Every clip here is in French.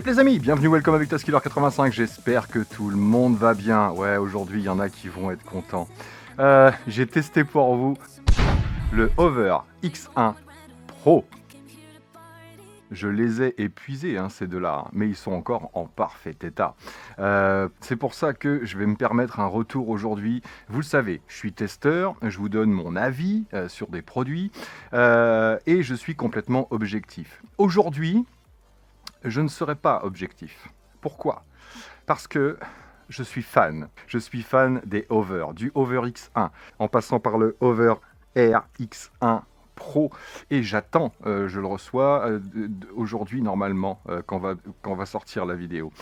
les amis, bienvenue, welcome avec Taskiller85, j'espère que tout le monde va bien. Ouais, aujourd'hui il y en a qui vont être contents. J'ai testé pour vous le Hover X1 Pro. Je les ai épuisés, ces deux-là, mais ils sont encore en parfait état. C'est pour ça que je vais me permettre un retour aujourd'hui. Vous le savez, je suis testeur, je vous donne mon avis sur des produits et je suis complètement objectif. Aujourd'hui, je ne serai pas objectif. Pourquoi ? Parce que je suis fan. Je suis fan des Hover, du Hover X1, en passant par le Hover Air X1 Pro, et j'attends, je le reçois aujourd'hui normalement quand va sortir la vidéo.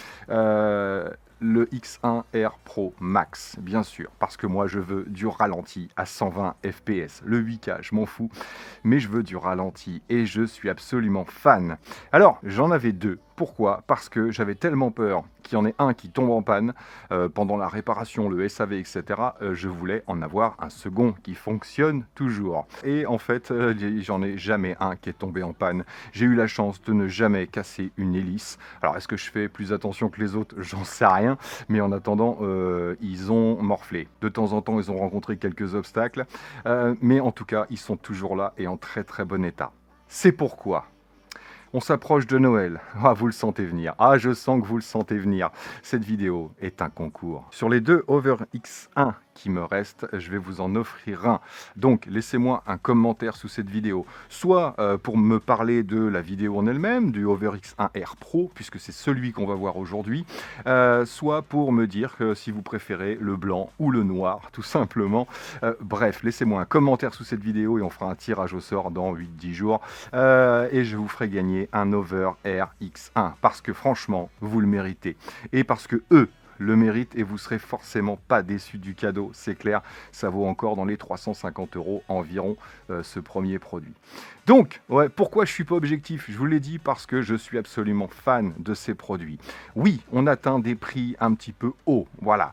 Le X1 Air Pro Max, bien sûr, parce que moi je veux du ralenti à 120 fps, le 8K, je m'en fous, mais je veux du ralenti et je suis absolument fan. Alors, j'en avais deux. Pourquoi ? Parce que j'avais tellement peur qu'il y en ait un qui tombe en panne pendant la réparation, le SAV, etc. Je voulais en avoir un second qui fonctionne toujours. Et en fait, j'en ai jamais un qui est tombé en panne. J'ai eu la chance de ne jamais casser une hélice. Alors, est-ce que je fais plus attention que les autres ? J'en sais rien. Mais en attendant, ils ont morflé. De temps en temps, ils ont rencontré quelques obstacles. Mais en tout cas, ils sont toujours là et en très très bon état. C'est pourquoi on s'approche de Noël. Ah, vous le sentez venir. Ah, je sens que vous le sentez venir. Cette vidéo est un concours. Sur les deux Hover X1 qui me restent, je vais vous en offrir un. Donc, laissez-moi un commentaire sous cette vidéo. Soit pour me parler de la vidéo en elle-même, du Hover X1 Air Pro, puisque c'est celui qu'on va voir aujourd'hui. Soit pour me dire que si vous préférez le blanc ou le noir, tout simplement. Bref, laissez-moi un commentaire sous cette vidéo et on fera un tirage au sort dans 8-10 jours. Et je vous ferai gagner un Hover Air X1 parce que franchement, vous le méritez. Et parce que eux le méritent et vous serez forcément pas déçus du cadeau, c'est clair. Ça vaut encore dans les 350 € environ ce premier produit. Donc, ouais, pourquoi je suis pas objectif ? Je vous l'ai dit, parce que je suis absolument fan de ces produits. Oui, on atteint des prix un petit peu hauts, voilà,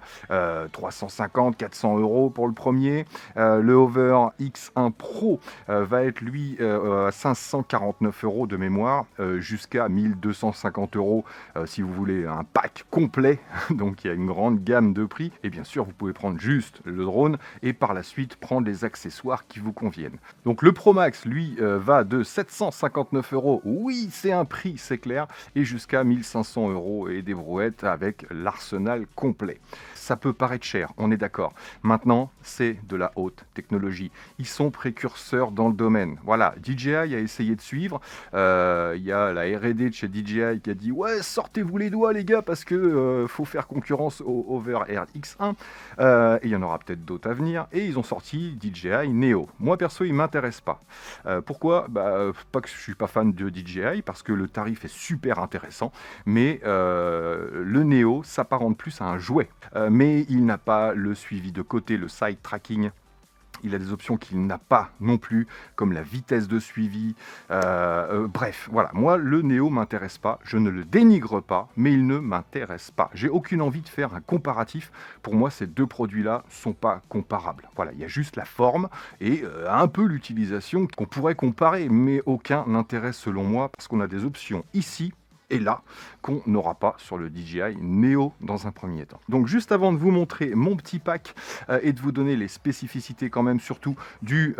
350, 400 € pour le premier. Le Hover X1 Pro va être lui à 549 € de mémoire, jusqu'à 1250 € si vous voulez un pack complet. Donc il y a une grande gamme de prix. Et bien sûr, vous pouvez prendre juste le drone et par la suite prendre les accessoires qui vous conviennent. Donc le Pro Max, lui, va de 759 €, oui c'est un prix, c'est clair, et jusqu'à 1500 € et des brouettes avec l'arsenal complet. Ça peut paraître cher, on est d'accord. Maintenant, c'est de la haute technologie. Ils sont précurseurs dans le domaine. Voilà, DJI a essayé de suivre. Il y a la R&D de chez DJI qui a dit « Ouais, sortez-vous les doigts les gars, parce que faut faire concurrence au Hover Air X1. Et il y en aura peut-être d'autres à venir. » Et ils ont sorti DJI Neo. Moi, perso, il ne m'intéresse pas. Pourquoi ? Pas que je suis pas fan de DJI, parce que le tarif est super intéressant, mais le Neo s'apparente plus à un jouet. Mais il n'a pas le suivi de côté, le side tracking. Il a des options qu'il n'a pas non plus, comme la vitesse de suivi. Bref, voilà. Moi, le Neo m'intéresse pas. Je ne le dénigre pas, mais il ne m'intéresse pas. J'ai aucune envie de faire un comparatif. Pour moi, ces deux produits-là sont pas comparables. Voilà, il y a juste la forme et un peu l'utilisation qu'on pourrait comparer, mais aucun intérêt selon moi, parce qu'on a des options ici et là, qu'on n'aura pas sur le DJI Neo dans un premier temps. Donc juste avant de vous montrer mon petit pack et de vous donner les spécificités quand même surtout du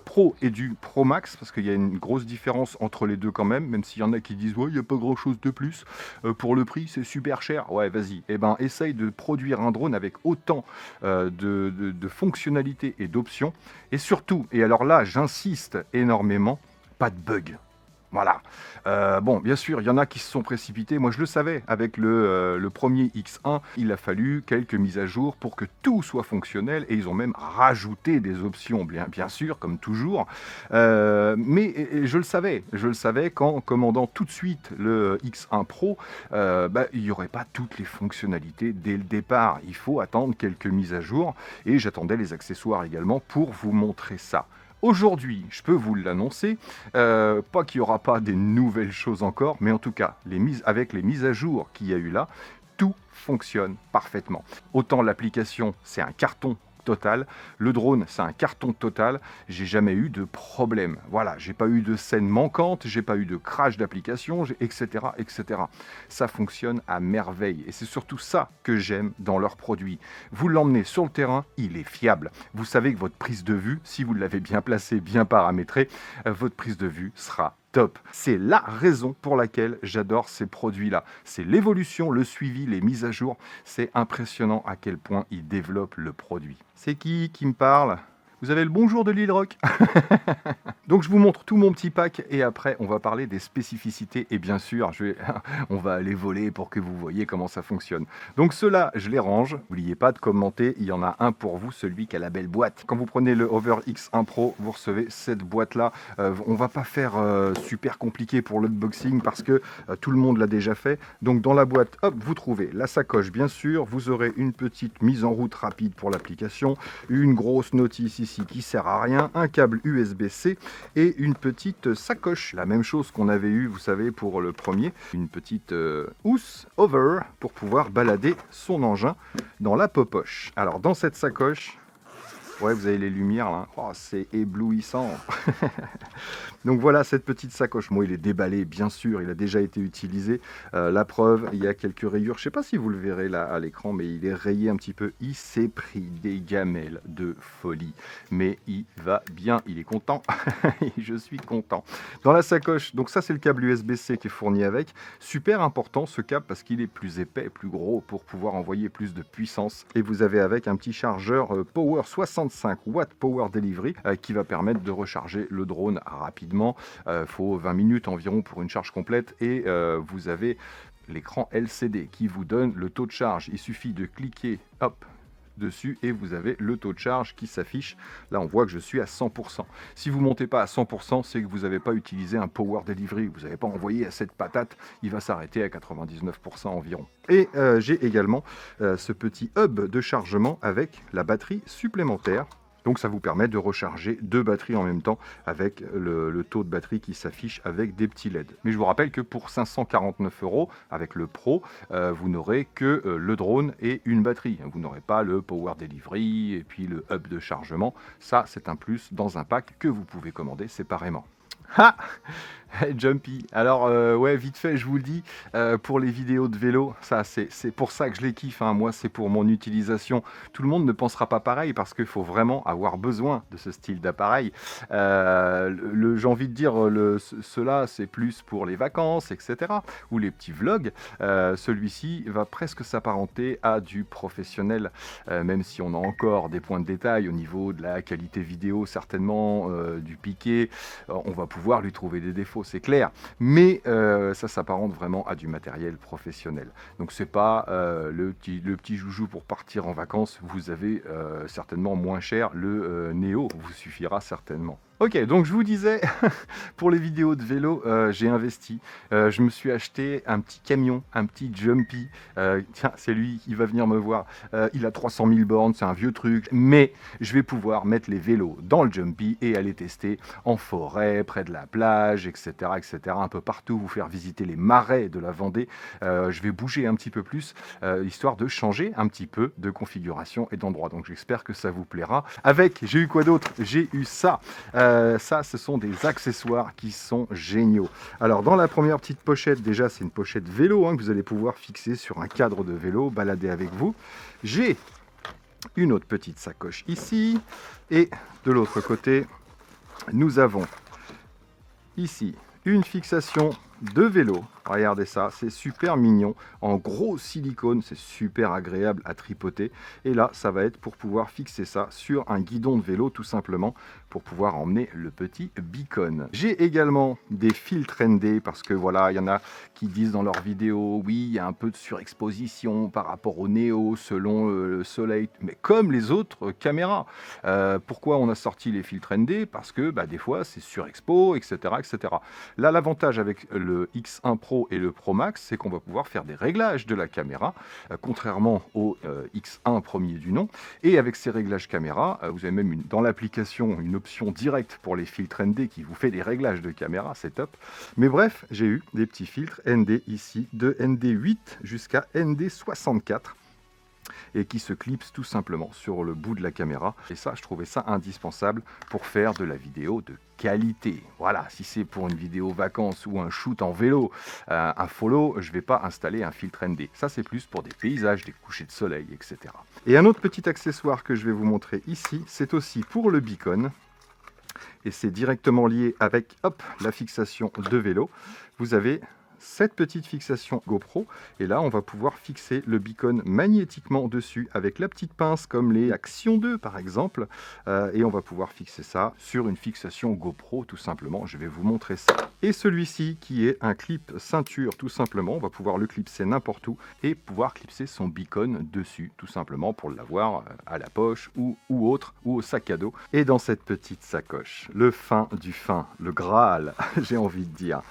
Pro et du Pro Max, parce qu'il y a une grosse différence entre les deux quand même s'il y en a qui disent « Ouais, il n'y a pas grand chose de plus, pour le prix c'est super cher ». Ouais, vas-y, essaye de produire un drone avec autant de fonctionnalités et d'options, et surtout, et alors là j'insiste énormément, pas de bugs. Voilà. Bon, bien sûr, il y en a qui se sont précipités. Moi, je le savais. Avec le premier X1, il a fallu quelques mises à jour pour que tout soit fonctionnel. Et ils ont même rajouté des options, bien sûr, comme toujours. Mais je le savais. Je le savais qu'en commandant tout de suite le X1 Pro, il n'y aurait pas toutes les fonctionnalités dès le départ. Il faut attendre quelques mises à jour. Et j'attendais les accessoires également pour vous montrer ça. Aujourd'hui, je peux vous l'annoncer, pas qu'il n'y aura pas des nouvelles choses encore, mais en tout cas, avec les mises à jour qu'il y a eu là, tout fonctionne parfaitement. Autant l'application, c'est un carton total. Le drone, c'est un carton total. J'ai jamais eu de problème. Voilà, j'ai pas eu de scène manquante, j'ai pas eu de crash d'application, etc., etc. Ça fonctionne à merveille et c'est surtout ça que j'aime dans leurs produits. Vous l'emmenez sur le terrain, il est fiable. Vous savez que votre prise de vue, si vous l'avez bien placée, bien paramétrée, votre prise de vue sera top. C'est la raison pour laquelle j'adore ces produits-là. C'est l'évolution, le suivi, les mises à jour. C'est impressionnant à quel point ils développent le produit. C'est qui me parle ? Vous avez le bonjour de Lil Rock. Donc je vous montre tout mon petit pack et après on va parler des spécificités et bien sûr on va aller voler pour que vous voyez comment ça fonctionne. Donc ceux-là je les range, n'oubliez pas de commenter, il y en a un pour vous, celui qui a la belle boîte. Quand vous prenez le Hover X1 Pro, vous recevez cette boîte-là. On va pas faire super compliqué pour l'unboxing parce que tout le monde l'a déjà fait. Donc dans la boîte, hop, vous trouvez la sacoche bien sûr, vous aurez une petite mise en route rapide pour l'application, une grosse notice ici qui sert à rien, un câble USB-C et une petite sacoche. La même chose qu'on avait eu, vous savez, pour le premier, une petite housse Hover pour pouvoir balader son engin dans la popoche. Alors dans cette sacoche, ouais, vous avez les lumières là, oh, c'est éblouissant. Donc voilà cette petite sacoche. Moi, il est déballé, bien sûr, il a déjà été utilisé. La preuve, il y a quelques rayures. Je ne sais pas si vous le verrez là à l'écran, mais il est rayé un petit peu. Il s'est pris des gamelles de folie. Mais il va bien, il est content. Et je suis content. Dans la sacoche, donc ça c'est le câble USB-C qui est fourni avec. Super important ce câble parce qu'il est plus épais, plus gros pour pouvoir envoyer plus de puissance. Et vous avez avec un petit chargeur Power 65 Watt Power Delivery qui va permettre de recharger le drone rapidement. Faut 20 minutes environ pour une charge complète et vous avez l'écran LCD qui vous donne le taux de charge. Il suffit de cliquer hop dessus et vous avez le taux de charge qui s'affiche. Là on voit que je suis à 100%. Si vous montez pas à 100%, c'est que vous n'avez pas utilisé un Power Delivery, vous n'avez pas envoyé à cette patate, il va s'arrêter à 99% environ. Et j'ai également ce petit hub de chargement avec la batterie supplémentaire. Donc ça vous permet de recharger 2 batteries en même temps avec le taux de batterie qui s'affiche avec des petits LED. Mais je vous rappelle que pour 549 € avec le Pro, vous n'aurez que le drone et une batterie. Vous n'aurez pas le Power Delivery et puis le hub de chargement. Ça, c'est un plus dans un pack que vous pouvez commander séparément. Ha! Jumpy. Alors, ouais, vite fait, je vous le dis, pour les vidéos de vélo, ça, c'est pour ça que je les kiffe. Hein. Moi, c'est pour mon utilisation. Tout le monde ne pensera pas pareil parce qu'il faut vraiment avoir besoin de ce style d'appareil. J'ai envie de dire, cela, c'est plus pour les vacances, etc. ou les petits vlogs. Celui-ci va presque s'apparenter à du professionnel, même si on a encore des points de détail au niveau de la qualité vidéo, certainement, du piqué. On va pouvoir lui trouver des défauts, c'est clair, mais ça s'apparente vraiment à du matériel professionnel. Donc c'est pas le petit joujou pour partir en vacances. Vous avez certainement moins cher, le Neo vous suffira certainement. Ok, donc je vous disais, pour les vidéos de vélo, j'ai investi. Je me suis acheté un petit camion, un petit Jumpy. Tiens, c'est lui, il va venir me voir. Il a 300 000 bornes, c'est un vieux truc. Mais je vais pouvoir mettre les vélos dans le Jumpy et aller tester en forêt, près de la plage, etc., etc. Un peu partout, vous faire visiter les marais de la Vendée. Je vais bouger un petit peu plus, histoire de changer un petit peu de configuration et d'endroit. Donc j'espère que ça vous plaira. Avec, j'ai eu quoi d'autre? J'ai eu ça. Ça, ce sont des accessoires qui sont géniaux. Alors, dans la première petite pochette, déjà, c'est une pochette vélo que vous allez pouvoir fixer sur un cadre de vélo, balader avec vous. J'ai une autre petite sacoche ici. Et de l'autre côté, nous avons ici une fixation de vélo. Regardez ça, c'est super mignon, en gros silicone, c'est super agréable à tripoter. Et là, ça va être pour pouvoir fixer ça sur un guidon de vélo, tout simplement, pour pouvoir emmener le petit beacon. J'ai également des filtres ND, parce que voilà, il y en a qui disent dans leurs vidéos, oui, il y a un peu de surexposition par rapport au Neo, selon le soleil, mais comme les autres caméras. Pourquoi on a sorti les filtres ND? Parce que des fois, c'est surexpo, etc., etc. Là, l'avantage avec le X1 Pro et le Pro Max, c'est qu'on va pouvoir faire des réglages de la caméra, contrairement au X1 premier du nom. Et avec ces réglages caméra, vous avez même dans l'application une option directe pour les filtres ND qui vous fait des réglages de caméra, c'est top. Mais bref, j'ai eu des petits filtres ND ici, de ND8 jusqu'à ND64. et qui se clipse tout simplement sur le bout de la caméra. Et ça, je trouvais ça indispensable pour faire de la vidéo de qualité. Voilà, si c'est pour une vidéo vacances ou un shoot en vélo, un follow, je ne vais pas installer un filtre ND. Ça, c'est plus pour des paysages, des couchers de soleil, etc. Et un autre petit accessoire que je vais vous montrer ici, c'est aussi pour le beacon. Et c'est directement lié avec la fixation de vélo. Vous avez cette petite fixation GoPro, et là on va pouvoir fixer le beacon magnétiquement dessus avec la petite pince comme les Action 2 par exemple, et on va pouvoir fixer ça sur une fixation GoPro tout simplement. Je vais vous montrer ça. Et celui-ci qui est un clip ceinture tout simplement, on va pouvoir le clipser n'importe où et pouvoir clipser son beacon dessus tout simplement pour l'avoir à la poche ou autre, ou au sac à dos. Et dans cette petite sacoche, le fin du fin, le Graal j'ai envie de dire,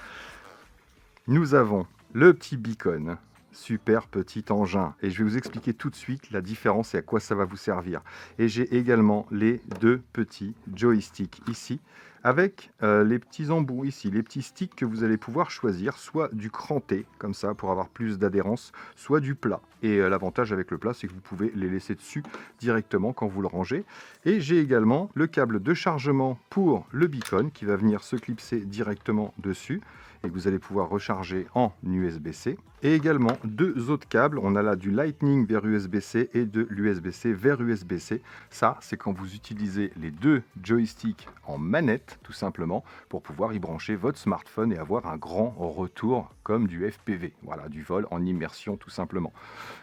nous avons le petit beacon, super petit engin, et je vais vous expliquer tout de suite la différence et à quoi ça va vous servir. Et j'ai également les deux petits joysticks ici, avec les petits embouts ici, les petits sticks que vous allez pouvoir choisir, soit du cranté, comme ça, pour avoir plus d'adhérence, soit du plat. Et l'avantage avec le plat, c'est que vous pouvez les laisser dessus directement quand vous le rangez. Et j'ai également le câble de chargement pour le beacon, qui va venir se clipser directement dessus, et que vous allez pouvoir recharger en USB-C. Et également deux autres câbles, on a là du Lightning vers USB-C et de l'USB-C vers USB-C. Ça, c'est quand vous utilisez les deux joysticks en manette, tout simplement, pour pouvoir y brancher votre smartphone et avoir un grand retour comme du FPV, voilà, du vol en immersion tout simplement.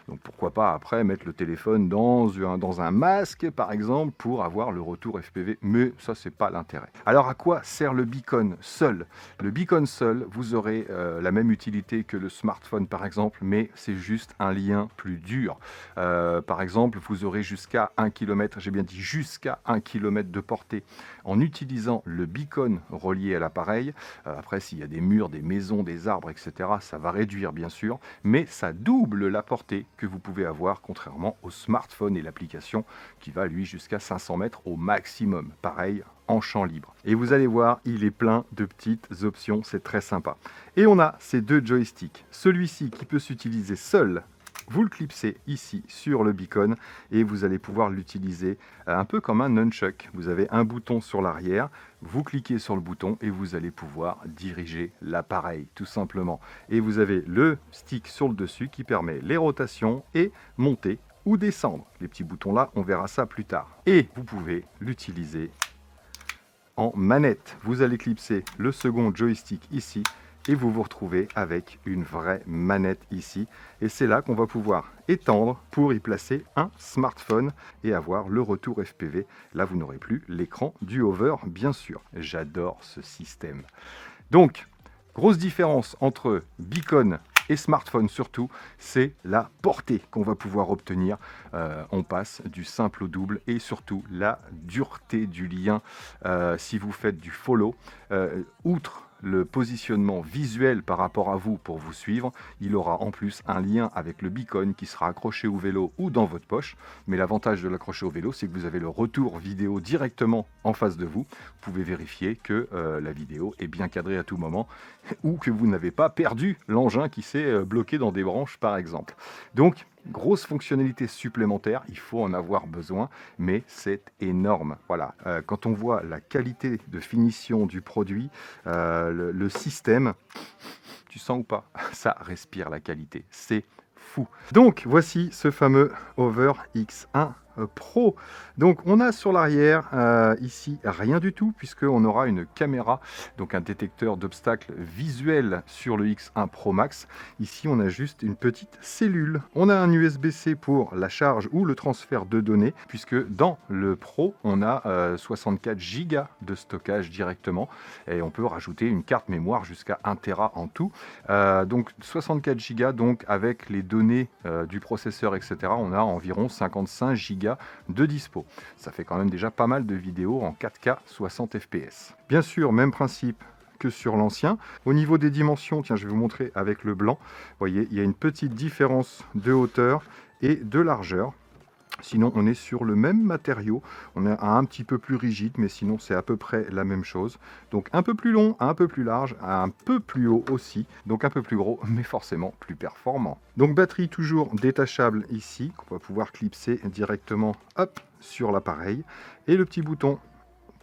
Donc pourquoi pas après mettre le téléphone dans un masque, par exemple, pour avoir le retour FPV, mais ça, c'est pas l'intérêt. Alors à quoi sert le beacon seul? Le beacon seul, vous aurez la même utilité que le smartphone par exemple, mais c'est juste un lien plus dur. Par exemple, vous aurez jusqu'à 1 km, j'ai bien dit jusqu'à 1 km de portée en utilisant le beacon relié à l'appareil. Après, s'il y a des murs, des maisons, des arbres, etc., ça va réduire bien sûr, mais ça double la portée que vous pouvez avoir contrairement au smartphone et l'application qui va lui jusqu'à 500 mètres au maximum. Pareil, en champ libre. Et vous allez voir, il est plein de petites options, c'est très sympa. Et on a ces deux joysticks. Celui-ci qui peut s'utiliser seul, vous le clipsez ici sur le beacon et vous allez pouvoir l'utiliser un peu comme un nunchuck. Vous avez un bouton sur l'arrière, vous cliquez sur le bouton et vous allez pouvoir diriger l'appareil tout simplement. Et vous avez le stick sur le dessus qui permet les rotations et monter ou descendre. Les petits boutons là, on verra ça plus tard. Et vous pouvez l'utiliser en manette. Vous allez clipser le second joystick ici et vous vous retrouvez avec une vraie manette ici. Et c'est là qu'on va pouvoir étendre pour y placer un smartphone et avoir le retour FPV. Là, vous n'aurez plus l'écran du hover, bien sûr. J'adore ce système. Donc, grosse différence entre beacon et smartphone surtout, c'est la portée qu'on va pouvoir obtenir. On passe du simple au double et surtout la dureté du lien. Si vous faites du follow, outre le positionnement visuel par rapport à vous pour vous suivre, il aura en plus un lien avec le beacon qui sera accroché au vélo ou dans votre poche. Mais l'avantage de l'accrocher au vélo, c'est que vous avez le retour vidéo directement en face de vous. Vous pouvez vérifier que la vidéo est bien cadrée à tout moment ou que vous n'avez pas perdu l'engin qui s'est bloqué dans des branches par exemple. Donc, grosse fonctionnalité supplémentaire, il faut en avoir besoin, mais c'est énorme. Voilà, quand on voit la qualité de finition du produit, le système, tu sens ou pas? Ça respire la qualité, c'est fou. Donc voici ce fameux Hover X1 Pro. Donc on a sur l'arrière ici rien du tout puisqu'on aura une caméra, donc un détecteur d'obstacles visuel sur le X1 Pro Max. Ici on a juste une petite cellule. On a un USB-C pour la charge ou le transfert de données puisque dans le Pro on a 64 Go de stockage directement et on peut rajouter une carte mémoire jusqu'à 1 Tera en tout. Donc 64 Go donc avec les données du processeur etc. on a environ 55 Go de dispo. Ça fait quand même déjà pas mal de vidéos en 4K 60 fps. Bien sûr, même principe que sur l'ancien. Au niveau des dimensions, tiens, je vais vous montrer avec le blanc. Vous voyez, il y a une petite différence de hauteur et de largeur. Sinon, on est sur le même matériau, on est un petit peu plus rigide, mais sinon c'est à peu près la même chose. Donc un peu plus long, un peu plus large, un peu plus haut aussi, donc un peu plus gros, mais forcément plus performant. Donc batterie toujours détachable ici, qu'on va pouvoir clipser directement hop, sur l'appareil, et le petit bouton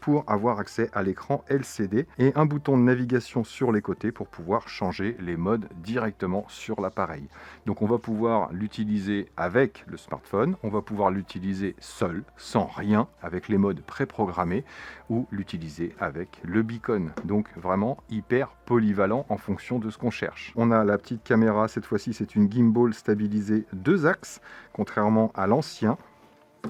pour avoir accès à l'écran LCD et un bouton de navigation sur les côtés pour pouvoir changer les modes directement sur l'appareil. Donc on va pouvoir l'utiliser avec le smartphone, on va pouvoir l'utiliser seul, sans rien, avec les modes préprogrammés, ou l'utiliser avec le beacon. Donc vraiment hyper polyvalent en fonction de ce qu'on cherche. On a la petite caméra, cette fois-ci c'est une gimbal stabilisée 2 axes, contrairement à l'ancien,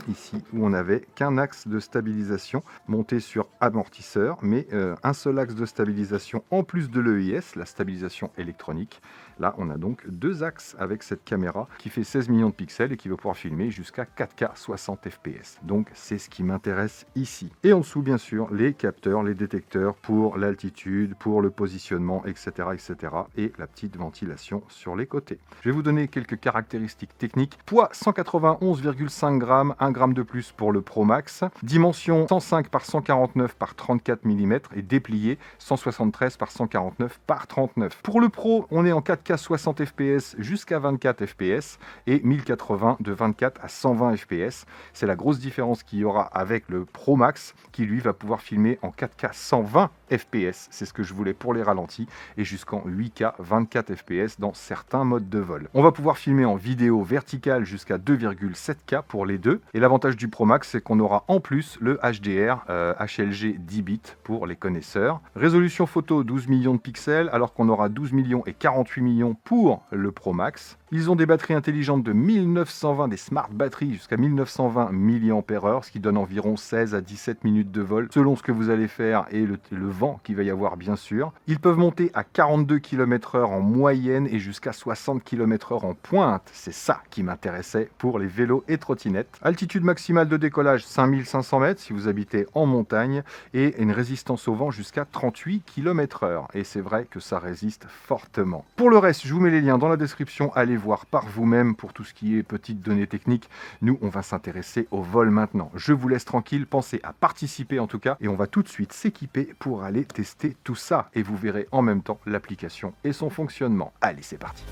ici où on n'avait qu'un axe de stabilisation monté sur amortisseur, mais un seul axe de stabilisation en plus de l'EIS, la stabilisation électronique. Là, on a donc 2 axes avec cette caméra qui fait 16 millions de pixels et qui va pouvoir filmer jusqu'à 4K 60 fps. Donc, c'est ce qui m'intéresse ici. Et en dessous, bien sûr, les capteurs, les détecteurs pour l'altitude, pour le positionnement, etc., etc. et la petite ventilation sur les côtés. Je vais vous donner quelques caractéristiques techniques. Poids 191,5 grammes, 1 gramme de plus pour le Pro Max. Dimension 105 par 149 par 34 mm et déplié 173 par 149 par 39. Pour le Pro, on est en 4K 60 fps jusqu'à 24 fps et 1080 de 24 à 120 fps. C'est la grosse différence qu'il y aura avec le Pro Max qui lui va pouvoir filmer en 4K 120 fps. C'est ce que je voulais pour les ralentis et jusqu'en 8K 24 fps dans certains modes de vol. On va pouvoir filmer en vidéo verticale jusqu'à 2,7K pour les deux. Et l'avantage du Pro Max, c'est qu'on aura en plus le HDR HLG 10 bits pour les connaisseurs. Résolution photo 12 millions de pixels alors qu'on aura 12 millions et 48 millions pour le Pro Max. Ils ont des batteries intelligentes de 1920, des smart batteries jusqu'à 1920 mAh, ce qui donne environ 16 à 17 minutes de vol, selon ce que vous allez faire et le vent qu'il va y avoir bien sûr. Ils peuvent monter à 42 km/h en moyenne et jusqu'à 60 km/h en pointe. C'est ça qui m'intéressait pour les vélos et trottinettes. Altitude maximale de décollage 5500 mètres si vous habitez en montagne et une résistance au vent jusqu'à 38 km/h. Et c'est vrai que ça résiste fortement. Pour le reste, je vous mets les liens dans la description. Allez voir par vous-même pour tout ce qui est petites données techniques. Nous, on va s'intéresser au vol maintenant. Je vous laisse tranquille, pensez à participer en tout cas et on va tout de suite s'équiper pour aller tester tout ça et vous verrez en même temps l'application et son fonctionnement. Allez, c'est parti.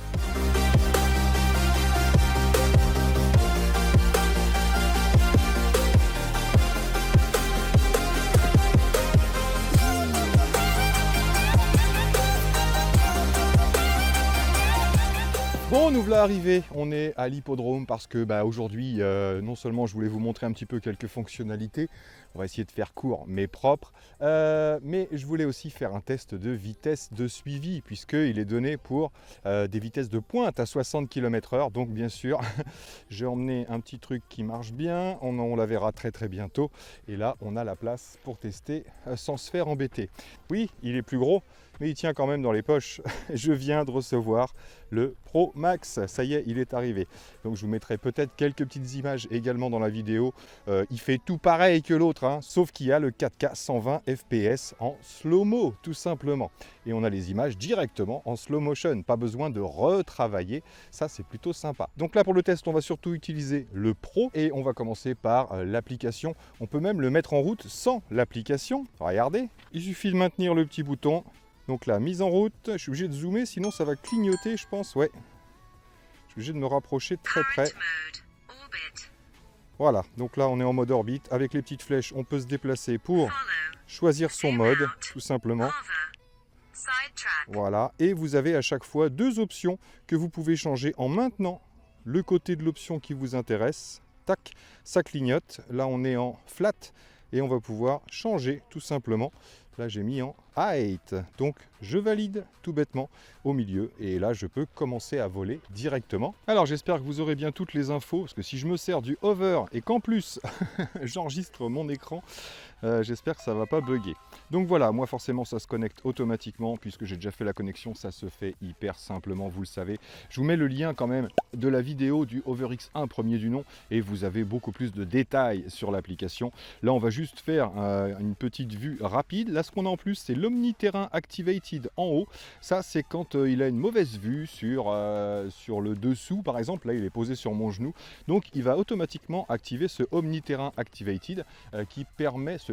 Bon, nous voilà arrivés, on est à l'hippodrome parce que aujourd'hui, non seulement je voulais vous montrer un petit peu quelques fonctionnalités, on va essayer de faire court mais propre, mais je voulais aussi faire un test de vitesse de suivi puisqu'il est donné pour des vitesses de pointe à 60 km/h. Donc bien sûr, j'ai emmené un petit truc qui marche bien, on la verra très très bientôt. Et là, on a la place pour tester sans se faire embêter. Oui, il est plus gros, mais il tient quand même dans les poches. Je viens de recevoir le Pro Max, ça y est, il est arrivé. Donc je vous mettrai peut-être quelques petites images également dans la vidéo. Il fait tout pareil que l'autre, hein, sauf qu'il y a le 4K 120 fps en slow-mo, tout simplement. Et on a les images directement en slow motion, pas besoin de retravailler, ça c'est plutôt sympa. Donc là pour le test, on va surtout utiliser le Pro et on va commencer par l'application. On peut même le mettre en route sans l'application. Regardez, il suffit de maintenir le petit bouton. Donc là, mise en route, je suis obligé de zoomer, sinon ça va clignoter, je pense, ouais. Je suis obligé de me rapprocher de très près. Voilà, donc là on est en mode orbite. Avec les petites flèches, on peut se déplacer pour choisir son mode, tout simplement. Voilà, et vous avez à chaque fois 2 options que vous pouvez changer en maintenant le côté de l'option qui vous intéresse. Tac, ça clignote. Là on est en flat et on va pouvoir changer tout simplement. Là j'ai mis en height, donc je valide tout bêtement au milieu et là je peux commencer à voler directement. Alors j'espère que vous aurez bien toutes les infos parce que si je me sers du hover et qu'en plus j'enregistre mon écran, j'espère que ça va pas bugger. Donc voilà, moi forcément ça se connecte automatiquement puisque j'ai déjà fait la connexion, ça se fait hyper simplement, vous le savez. Je vous mets le lien quand même de la vidéo du Hover X1 premier du nom et vous avez beaucoup plus de détails sur l'application. Là on va juste faire une petite vue rapide. Là Là, ce qu'on a en plus, c'est l'Omni-Terrain Activated en haut. Ça, c'est quand il a une mauvaise vue sur le dessous, par exemple. Là, il est posé sur mon genou. Donc, il va automatiquement activer ce Omni-Terrain Activated qui permet, ce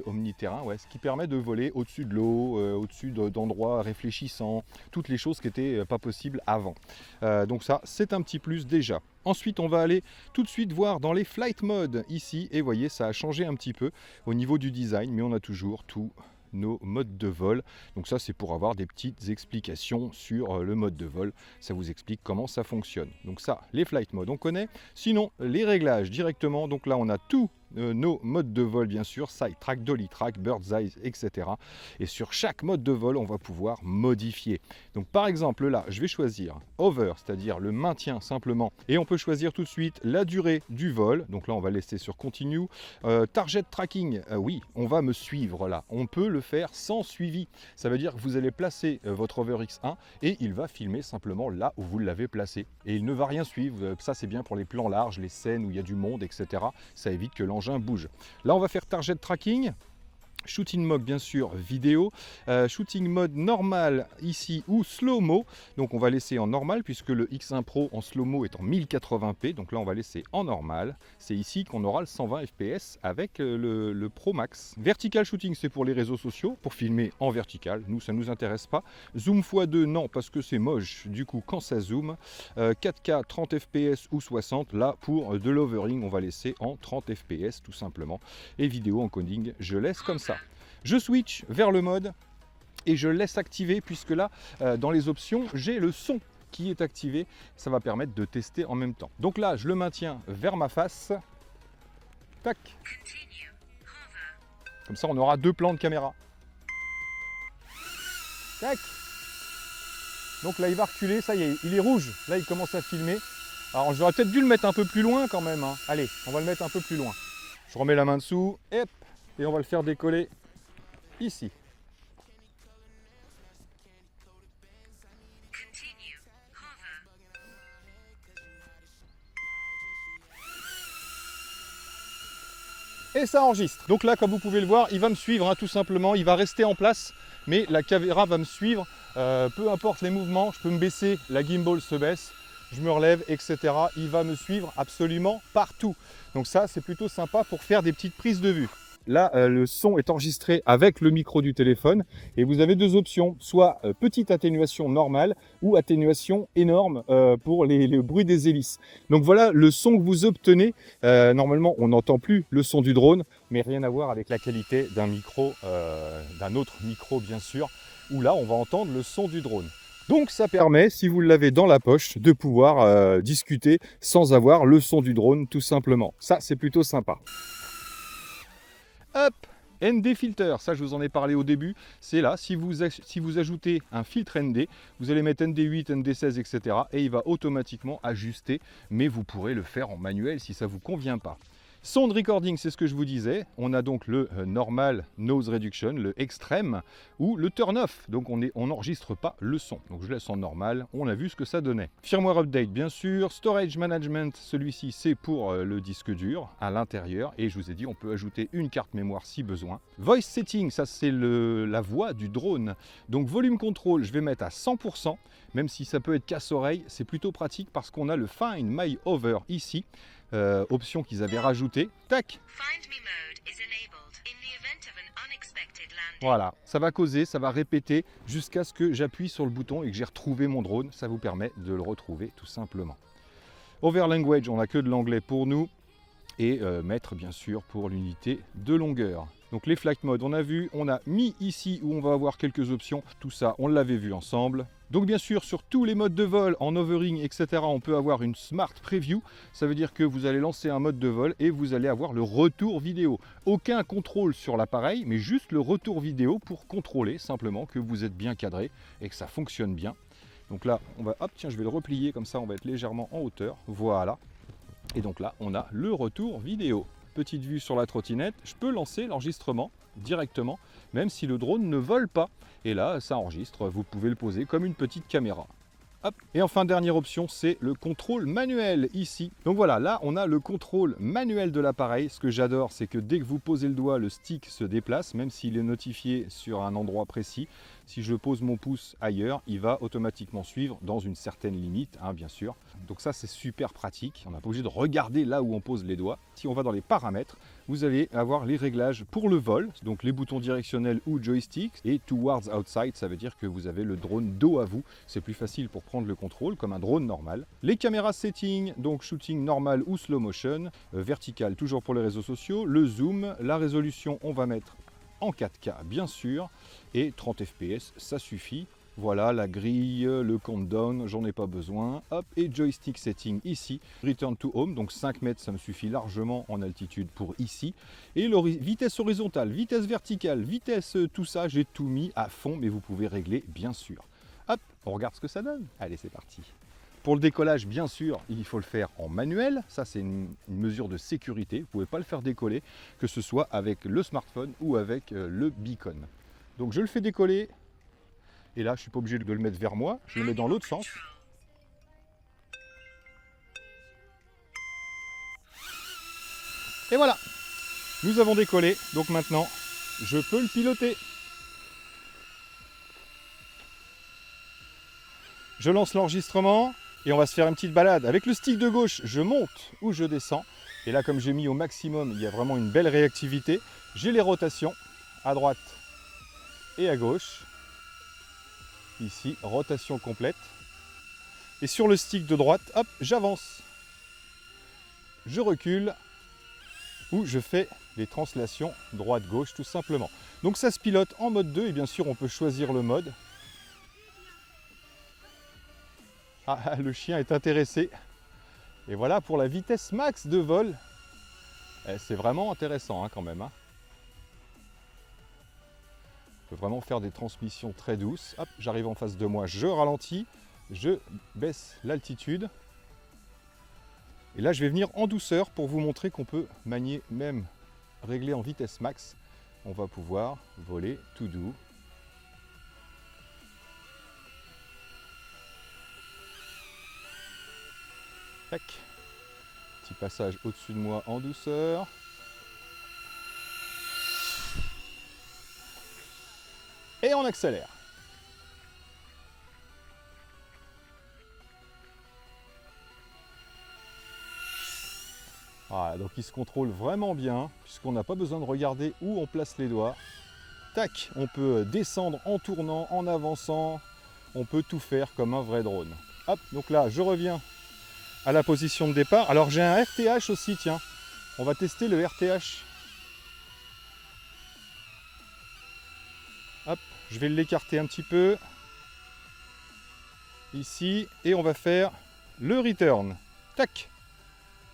qui permet de voler au-dessus de l'eau, au-dessus d'endroits réfléchissants, toutes les choses qui n'étaient pas possibles avant. Donc ça, c'est un petit plus déjà. Ensuite, on va aller tout de suite voir dans les flight modes ici. Et vous voyez, ça a changé un petit peu au niveau du design, mais on a toujours tous nos modes de vol. Donc ça, c'est pour avoir des petites explications sur le mode de vol. Ça vous explique comment ça fonctionne. Donc ça, les flight modes, on connaît. Sinon, les réglages directement. Donc là, on a tout nos modes de vol, bien sûr, side track, dolly track, bird's eye, etc. Et sur chaque mode de vol, on va pouvoir modifier. Donc par exemple là, je vais choisir hover, c'est-à-dire le maintien simplement, et on peut choisir tout de suite la durée du vol. Donc là, on va laisser sur continue. Target tracking, oui, on va me suivre là. On peut le faire sans suivi. Ça veut dire que vous allez placer votre hover X1 et il va filmer simplement là où vous l'avez placé. Et il ne va rien suivre. Ça, c'est bien pour les plans larges, les scènes où il y a du monde, etc. Ça évite que l'engin bouge. Là, on va faire target tracking. Shooting mode, bien sûr, vidéo. Shooting mode normal ici ou slow-mo. Donc on va laisser en normal puisque le X1 Pro en slow-mo est en 1080p. Donc là on va laisser en normal. C'est ici qu'on aura le 120 fps avec le Pro Max. Vertical shooting, c'est pour les réseaux sociaux, pour filmer en vertical. Nous, ça ne nous intéresse pas. Zoom x2, non, parce que c'est moche du coup quand ça zoome. 4K 30 fps ou 60. Là pour de l'overing, on va laisser en 30 fps tout simplement. Et vidéo encoding, je laisse comme ça. Je switch vers le mode et je laisse activer puisque là, dans les options, j'ai le son qui est activé. Ça va permettre de tester en même temps. Donc là, je le maintiens vers ma face. Tac. Comme ça, on aura deux plans de caméra. Tac. Donc là, il va reculer. Ça y est, il est rouge. Là, il commence à filmer. Alors, j'aurais peut-être dû le mettre un peu plus loin quand même, hein. Allez, on va le mettre un peu plus loin. Je remets la main dessous. Hop. Et on va le faire décoller ici. Et ça enregistre. Donc là, comme vous pouvez le voir, il va me suivre, hein, tout simplement. Il va rester en place, mais la caméra va me suivre. Peu importe les mouvements, je peux me baisser, la gimbal se baisse, je me relève, etc. Il va me suivre absolument partout. Donc ça, c'est plutôt sympa pour faire des petites prises de vue. Là, le son est enregistré avec le micro du téléphone et vous avez deux options, soit petite atténuation normale ou atténuation énorme pour le bruit des hélices. Donc voilà le son que vous obtenez. Normalement, on n'entend plus le son du drone, mais rien à voir avec la qualité d'un micro, d'un autre micro bien sûr, où là, on va entendre le son du drone. Donc ça permet, si vous l'avez dans la poche, de pouvoir discuter sans avoir le son du drone tout simplement. Ça, c'est plutôt sympa. Hop, ND filter, ça je vous en ai parlé au début, c'est là, si vous ajoutez un filtre ND, vous allez mettre ND8, ND16, etc. et il va automatiquement ajuster, mais vous pourrez le faire en manuel si ça ne vous convient pas. Sound recording, c'est ce que je vous disais. On a donc le normal noise reduction, le extrême ou le turn off. Donc on n'enregistre pas le son. Donc je laisse en normal. On a vu ce que ça donnait. Firmware update, bien sûr. Storage management, celui-ci c'est pour le disque dur à l'intérieur. Et je vous ai dit, on peut ajouter une carte mémoire si besoin. Voice setting, ça c'est la voix du drone. Donc volume control, je vais mettre à 100%. Même si ça peut être casse-oreille, c'est plutôt pratique parce qu'on a le Find My Hover ici. Option qu'ils avaient rajoutée. Tac. Voilà, ça va causer, ça va répéter jusqu'à ce que j'appuie sur le bouton et que j'ai retrouvé mon drone. Ça vous permet de le retrouver tout simplement. Over language, on n'a que de l'anglais pour nous. Et mettre bien sûr pour l'unité de longueur. Donc les flight modes, on a vu, on a mis ici où on va avoir quelques options. Tout ça, on l'avait vu ensemble. Donc bien sûr, sur tous les modes de vol, en overing, etc., on peut avoir une Smart Preview. Ça veut dire que vous allez lancer un mode de vol et vous allez avoir le retour vidéo. Aucun contrôle sur l'appareil, mais juste le retour vidéo pour contrôler simplement que vous êtes bien cadré et que ça fonctionne bien. Donc là, on va, hop, tiens, je vais le replier, comme ça on va être légèrement en hauteur. Voilà. Et donc là, on a le retour vidéo. Petite vue sur la trottinette, je peux lancer l'enregistrement directement, même si le drone ne vole pas. Et là, ça enregistre, vous pouvez le poser comme une petite caméra. Hop. Et enfin, dernière option, c'est le contrôle manuel ici. Donc voilà, là, on a le contrôle manuel de l'appareil. Ce que j'adore, c'est que dès que vous posez le doigt, le stick se déplace, même s'il est notifié sur un endroit précis. Si je pose mon pouce ailleurs, il va automatiquement suivre dans une certaine limite, hein, bien sûr. Donc ça, c'est super pratique. On n'a pas obligé de regarder là où on pose les doigts. Si on va dans les paramètres, vous allez avoir les réglages pour le vol, donc les boutons directionnels ou joystick, et towards outside, ça veut dire que vous avez le drone dos à vous. C'est plus facile pour prendre le contrôle comme un drone normal. Les caméras settings, donc shooting normal ou slow motion, vertical toujours pour les réseaux sociaux, le zoom, la résolution on va mettre en 4K bien sûr, et 30 fps ça suffit. Voilà la grille, le countdown, j'en ai pas besoin. Hop, et joystick setting ici, return to home, donc 5 mètres ça me suffit largement en altitude pour ici. Et vitesse horizontale, vitesse verticale, vitesse tout ça, j'ai tout mis à fond, mais vous pouvez régler bien sûr. Hop, on regarde ce que ça donne. Allez, c'est parti. Pour le décollage, bien sûr, il faut le faire en manuel. Ça, c'est une mesure de sécurité. Vous ne pouvez pas le faire décoller, que ce soit avec le smartphone ou avec le beacon. Donc, je le fais décoller. Et là, je ne suis pas obligé de le mettre vers moi. Je le mets dans l'autre sens. Et voilà. Nous avons décollé. Donc maintenant, je peux le piloter. Je lance l'enregistrement et on va se faire une petite balade. Avec le stick de gauche, je monte ou je descends. Et là, comme j'ai mis au maximum, il y a vraiment une belle réactivité. J'ai les rotations à droite et à gauche. Ici, rotation complète. Et sur le stick de droite, hop, j'avance. Je recule ou je fais les translations droite-gauche tout simplement. Donc ça se pilote en mode 2 et bien sûr, on peut choisir le mode. Ah, le chien est intéressé. Et voilà pour la vitesse max de vol. C'est vraiment intéressant hein, quand même. Hein. On peut vraiment faire des transmissions très douces. Hop, j'arrive en face de moi, je ralentis, je baisse l'altitude. Et là, je vais venir en douceur pour vous montrer qu'on peut manier, même régler en vitesse max. On va pouvoir voler tout doux. Tac. Petit passage au-dessus de moi en douceur. Et on accélère. Voilà, donc il se contrôle vraiment bien, puisqu'on n'a pas besoin de regarder où on place les doigts. Tac, on peut descendre en tournant, en avançant. On peut tout faire comme un vrai drone. Hop, donc là, je reviens à la position de départ. Alors j'ai un RTH aussi, tiens. On va tester le RTH. Hop, je vais l'écarter un petit peu. Ici, et on va faire le return. Tac.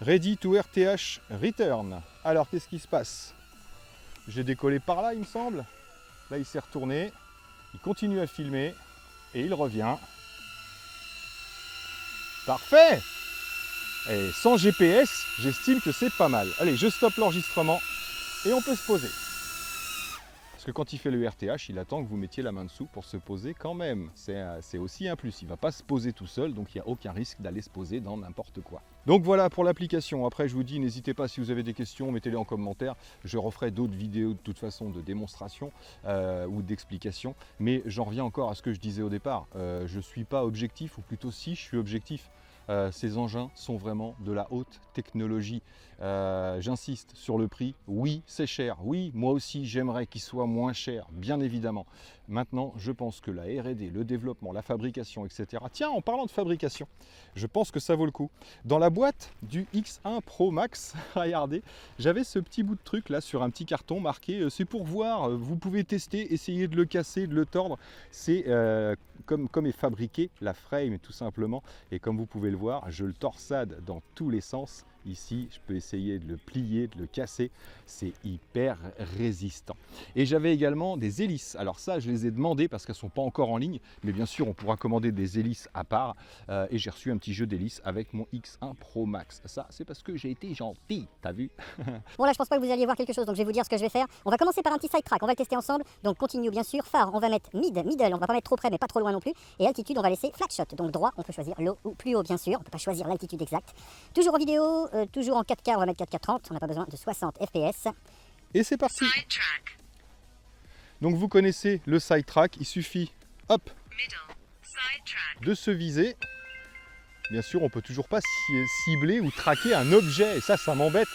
Ready to RTH return. Alors, qu'est-ce qui se passe? J'ai décollé par là, il me semble. Là, il s'est retourné. Il continue à filmer. Et il revient. Parfait! Et sans GPS, j'estime que c'est pas mal. Allez, je stoppe l'enregistrement et on peut se poser. Parce que quand il fait le RTH, il attend que vous mettiez la main dessous pour se poser quand même. C'est aussi un plus. Il ne va pas se poser tout seul, donc il n'y a aucun risque d'aller se poser dans n'importe quoi. Donc voilà pour l'application. Après, je vous dis, n'hésitez pas si vous avez des questions, mettez-les en commentaire. Je referai d'autres vidéos de toute façon de démonstration ou d'explication. Mais j'en reviens encore à ce que je disais au départ. Je ne suis pas objectif, ou plutôt si, je suis objectif. Ces engins sont vraiment de la haute technologie. J'insiste sur le prix. Oui, c'est cher. Oui, moi aussi, j'aimerais qu'il soit moins cher, bien évidemment. Maintenant, je pense que la R&D, le développement, la fabrication, etc. Tiens, en parlant de fabrication, je pense que ça vaut le coup. Dans la boîte du X1 Pro Max, regardez, j'avais ce petit bout de truc là sur un petit carton marqué c'est pour voir, vous pouvez tester, essayer de le casser, de le tordre. C'est comme est fabriqué la frame tout simplement. Et comme vous pouvez le voir, je le torsade dans tous les sens Ici, je peux essayer de le plier, de le casser. C'est hyper résistant. Et j'avais également des hélices. Alors ça, je les ai demandées parce qu'elles ne sont pas encore en ligne. Mais bien sûr, on pourra commander des hélices à part. Et j'ai reçu un petit jeu d'hélices avec mon X1 Pro Max. Ça, c'est parce que j'ai été gentil, t'as vu? Bon là, je pense pas que vous alliez voir quelque chose, donc je vais vous dire ce que je vais faire. On va commencer par un petit sidetrack, on va le tester ensemble. Donc continue bien sûr, phare, on va mettre middle, on va pas mettre trop près mais pas trop loin non plus. Et altitude, on va laisser flat shot. Donc droit, on peut choisir low ou plus haut bien sûr, on peut pas choisir l'altitude exacte. Toujours en vidéo, toujours en 4K, on va mettre 4K 30, on n'a pas besoin de 60 FPS. Et c'est parti. Donc vous connaissez le sidetrack, il suffit, hop, de se viser. Bien sûr, on peut toujours pas cibler ou traquer un objet, et ça m'embête.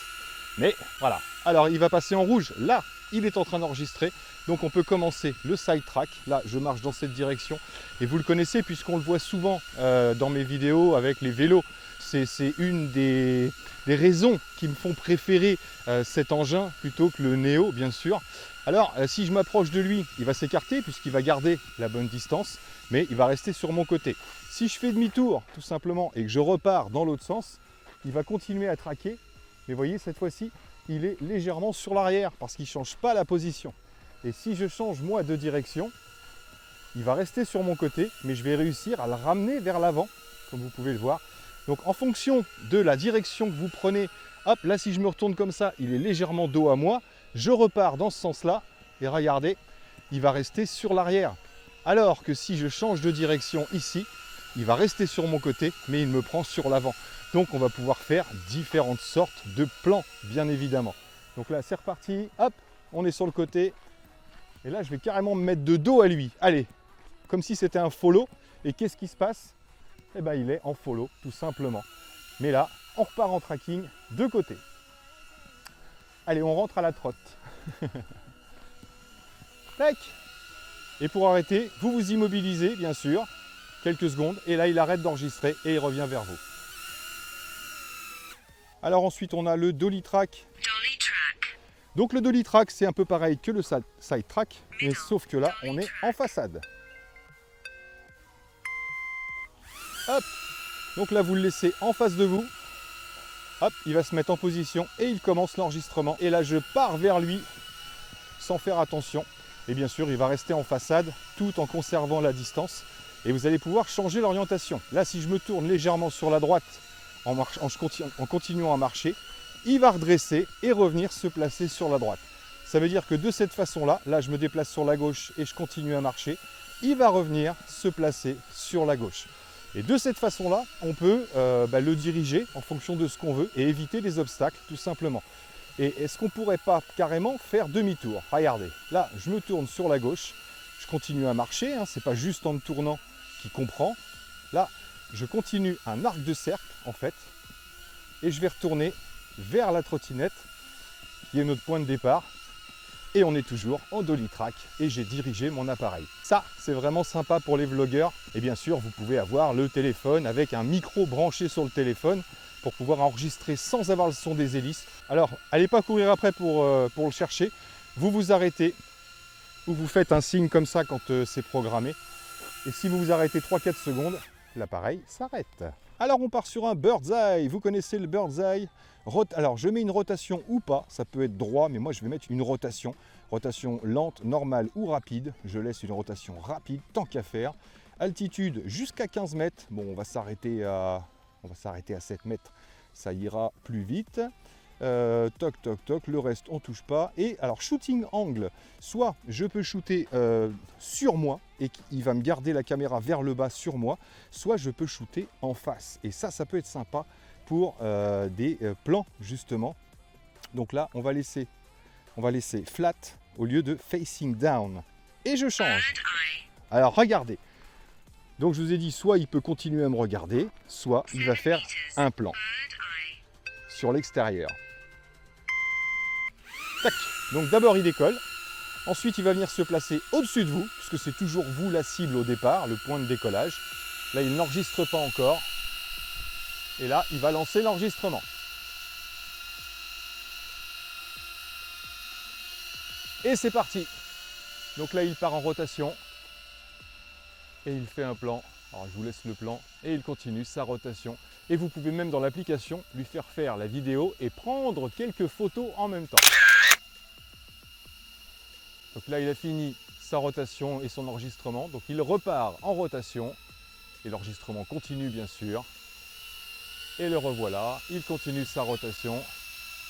Mais voilà. Alors, il va passer en rouge. Là, il est en train d'enregistrer. Donc, on peut commencer le sidetrack. Là, je marche dans cette direction. Et vous le connaissez puisqu'on le voit souvent dans mes vidéos avec les vélos. C'est une des raisons qui me font préférer cet engin plutôt que le Neo, bien sûr. Alors, si je m'approche de lui, il va s'écarter puisqu'il va garder la bonne distance, mais il va rester sur mon côté. Si je fais demi-tour, tout simplement, et que je repars dans l'autre sens, il va continuer à traquer. Mais vous voyez, cette fois-ci, il est légèrement sur l'arrière parce qu'il ne change pas la position. Et si je change, moi, de direction, il va rester sur mon côté, mais je vais réussir à le ramener vers l'avant, comme vous pouvez le voir. Donc, en fonction de la direction que vous prenez, hop, là, si je me retourne comme ça, il est légèrement dos à moi. Je repars dans ce sens-là, et regardez, il va rester sur l'arrière. Alors que si je change de direction ici, il va rester sur mon côté, mais il me prend sur l'avant. Donc on va pouvoir faire différentes sortes de plans, bien évidemment. Donc là, c'est reparti, hop, on est sur le côté. Et là, je vais carrément me mettre de dos à lui. Allez, comme si c'était un follow. Et qu'est-ce qui se passe? Eh bien, il est en follow, tout simplement. Mais là, on repart en tracking de côté. Allez, on rentre à la trotte. Tac. Et pour arrêter, vous vous immobilisez, bien sûr, quelques secondes. Et là, il arrête d'enregistrer et il revient vers vous. Alors ensuite, on a le dolly track. Donc le dolly track, c'est un peu pareil que le side track, mais sauf que là, on est en façade. Hop. Donc là, vous le laissez en face de vous. Hop, il va se mettre en position et il commence l'enregistrement. Et là, je pars vers lui sans faire attention. Et bien sûr, il va rester en façade tout en conservant la distance. Et vous allez pouvoir changer l'orientation. Là, si je me tourne légèrement sur la droite en continuant à marcher, il va redresser et revenir se placer sur la droite. Ça veut dire que de cette façon-là, là, je me déplace sur la gauche et je continue à marcher. Il va revenir se placer sur la gauche. Et de cette façon-là, on peut le diriger en fonction de ce qu'on veut et éviter les obstacles, tout simplement. Et est-ce qu'on ne pourrait pas carrément faire demi-tour? Regardez, là, je me tourne sur la gauche, je continue à marcher, hein, c'est pas juste en me tournant qu'il comprend. Là, je continue un arc de cercle, en fait, et je vais retourner vers la trottinette, qui est notre point de départ. Et on est toujours en dolly track et j'ai dirigé mon appareil. Ça, c'est vraiment sympa pour les vlogueurs. Et bien sûr, vous pouvez avoir le téléphone avec un micro branché sur le téléphone pour pouvoir enregistrer sans avoir le son des hélices. Alors, allez pas courir après pour le chercher. Vous vous arrêtez ou vous faites un signe comme ça quand c'est programmé. Et si vous vous arrêtez 3-4 secondes, l'appareil s'arrête. Alors, on part sur un bird's eye. Vous connaissez le bird's eye? Alors, je mets une rotation ou pas, ça peut être droit, mais moi je vais mettre une rotation. Rotation lente, normale ou rapide. Je laisse une rotation rapide, tant qu'à faire. Altitude jusqu'à 15 mètres. Bon, on va s'arrêter à 7 mètres, ça ira plus vite. Toc, toc, toc, le reste on touche pas. Et alors, shooting angle, soit je peux shooter sur moi et il va me garder la caméra vers le bas sur moi, soit je peux shooter en face. Et ça peut être sympa pour des plans justement. Donc là, on va laisser flat au lieu de facing down. Et je change. Alors regardez. Donc je vous ai dit, soit il peut continuer à me regarder, soit il va faire un plan sur l'extérieur. Tac. Donc d'abord il décolle. Ensuite il va venir se placer au-dessus de vous, puisque c'est toujours vous la cible au départ, le point de décollage. Là il n'enregistre pas encore. Et là, il va lancer l'enregistrement. Et c'est parti. Donc là, il part en rotation. Et il fait un plan. Alors, je vous laisse le plan. Et il continue sa rotation. Et vous pouvez même dans l'application lui faire la vidéo et prendre quelques photos en même temps. Donc là, il a fini sa rotation et son enregistrement. Donc il repart en rotation et l'enregistrement continue bien sûr. Et le revoilà, il continue sa rotation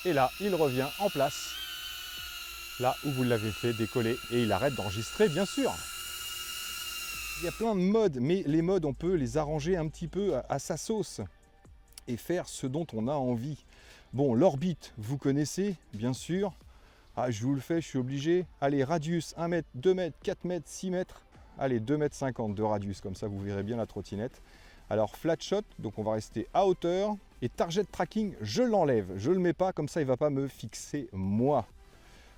et là, il revient en place, là où vous l'avez fait décoller et il arrête d'enregistrer bien sûr. Il y a plein de modes, mais les modes, on peut les arranger un petit peu à sa sauce et faire ce dont on a envie. Bon, l'orbite, vous connaissez, bien sûr. Ah, je vous le fais, je suis obligé. Allez, radius, 1 mètre, 2 mètres, 4 mètres, 6 mètres. Allez, 2,50 m de radius, comme ça vous verrez bien la trottinette. Alors, flat shot, donc on va rester à hauteur. Et target tracking, je l'enlève. Je ne le mets pas, comme ça il ne va pas me fixer moi.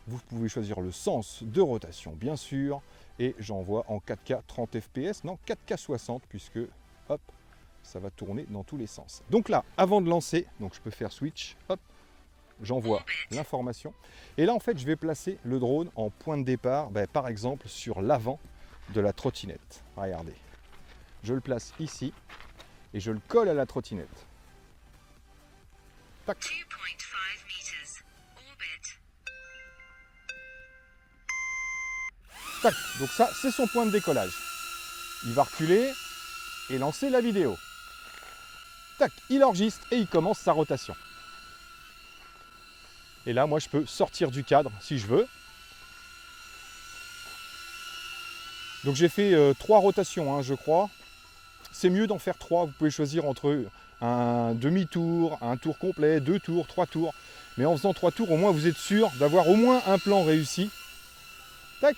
Vous pouvez choisir le sens de rotation, bien sûr. Et j'envoie en 4K 30 fps, non 4K 60, puisque hop, ça va tourner dans tous les sens. Donc là, avant de lancer, donc je peux faire switch, hop, j'envoie l'information. Et là, en fait, je vais placer le drone en point de départ, par exemple, sur l'avant de la trottinette. Regardez. Je le place ici et je le colle à la trottinette. Tac. Tac. Donc ça, c'est son point de décollage. Il va reculer et lancer la vidéo. Tac, il enregistre et il commence sa rotation. Et là, moi, je peux sortir du cadre si je veux. Donc j'ai fait 3 rotations, je crois. C'est mieux d'en faire 3. Vous pouvez choisir entre un demi-tour, un tour complet, 2 tours, 3 tours. Mais en faisant 3 tours, au moins, vous êtes sûr d'avoir au moins un plan réussi. Tac.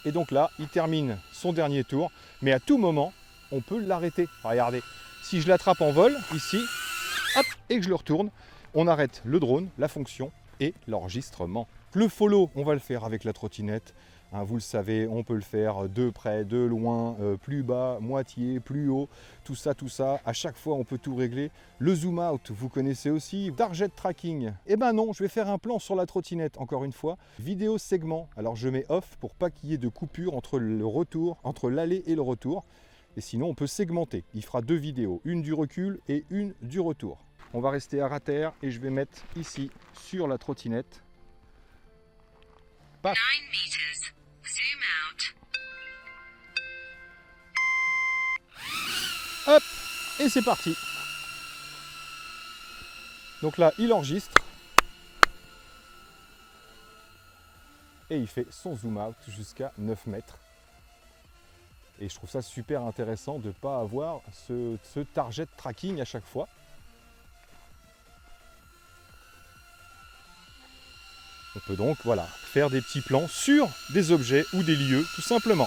Et donc là, il termine son dernier tour. Mais à tout moment, on peut l'arrêter. Regardez. Si je l'attrape en vol, ici, hop, et que je le retourne, on arrête le drone, la fonction et l'enregistrement. Le follow, on va le faire avec la trottinette. Vous le savez, on peut le faire de près, de loin, plus bas, moitié, plus haut, tout ça. À chaque fois, on peut tout régler. Le zoom out, vous connaissez aussi. Target tracking, eh ben non, je vais faire un plan sur la trottinette, encore une fois. Vidéo segment, alors je mets off pour pas qu'il y ait de coupure entre le retour, entre l'aller et le retour. Et sinon, on peut segmenter. Il fera 2 vidéos, une du recul et une du retour. On va rester à terre et je vais mettre ici sur la trottinette. Paf. 9 meters. Zoom out. Hop, et c'est parti. Donc là, il enregistre. Et il fait son zoom out jusqu'à 9 mètres. Et je trouve ça super intéressant de ne pas avoir ce target tracking à chaque fois. On peut donc faire des petits plans sur des objets ou des lieux, tout simplement.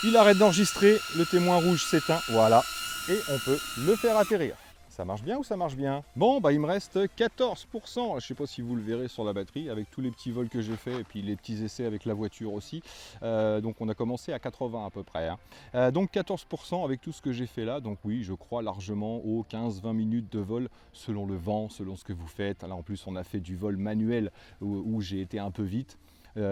Il arrête d'enregistrer, le témoin rouge s'éteint, voilà, et on peut le faire atterrir. Ça marche bien ou ça marche bien? Bon, il me reste 14%. Je ne sais pas si vous le verrez sur la batterie, avec tous les petits vols que j'ai fait et puis les petits essais avec la voiture aussi. Donc on a commencé à 80 à peu près. Donc 14% avec tout ce que j'ai fait là. Donc oui, je crois largement aux 15-20 minutes de vol selon le vent, selon ce que vous faites. Là en plus, on a fait du vol manuel où j'ai été un peu vite.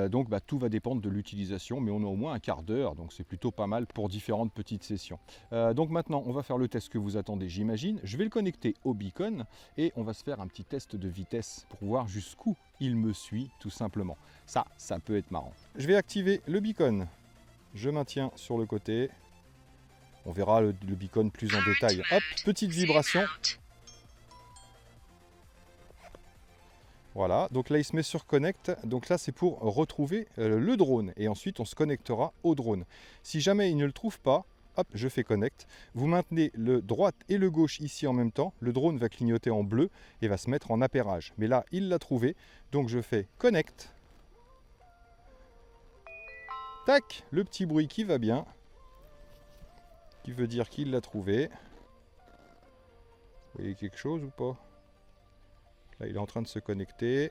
Donc tout va dépendre de l'utilisation, mais on a au moins un quart d'heure, donc c'est plutôt pas mal pour différentes petites sessions. Donc maintenant, on va faire le test que vous attendez, j'imagine. Je vais le connecter au beacon et on va se faire un petit test de vitesse pour voir jusqu'où il me suit, tout simplement. Ça peut être marrant. Je vais activer le beacon. Je maintiens sur le côté. On verra le beacon plus en détail. Hop, petite vibration. Voilà, donc là il se met sur Connect, donc là c'est pour retrouver le drone et ensuite on se connectera au drone. Si jamais il ne le trouve pas, hop, je fais Connect. Vous maintenez le droite et le gauche ici en même temps, le drone va clignoter en bleu et va se mettre en appairage. Mais là il l'a trouvé, donc je fais Connect. Tac, le petit bruit qui va bien, qui veut dire qu'il l'a trouvé. Vous voyez quelque chose ou pas ? Là, il est en train de se connecter.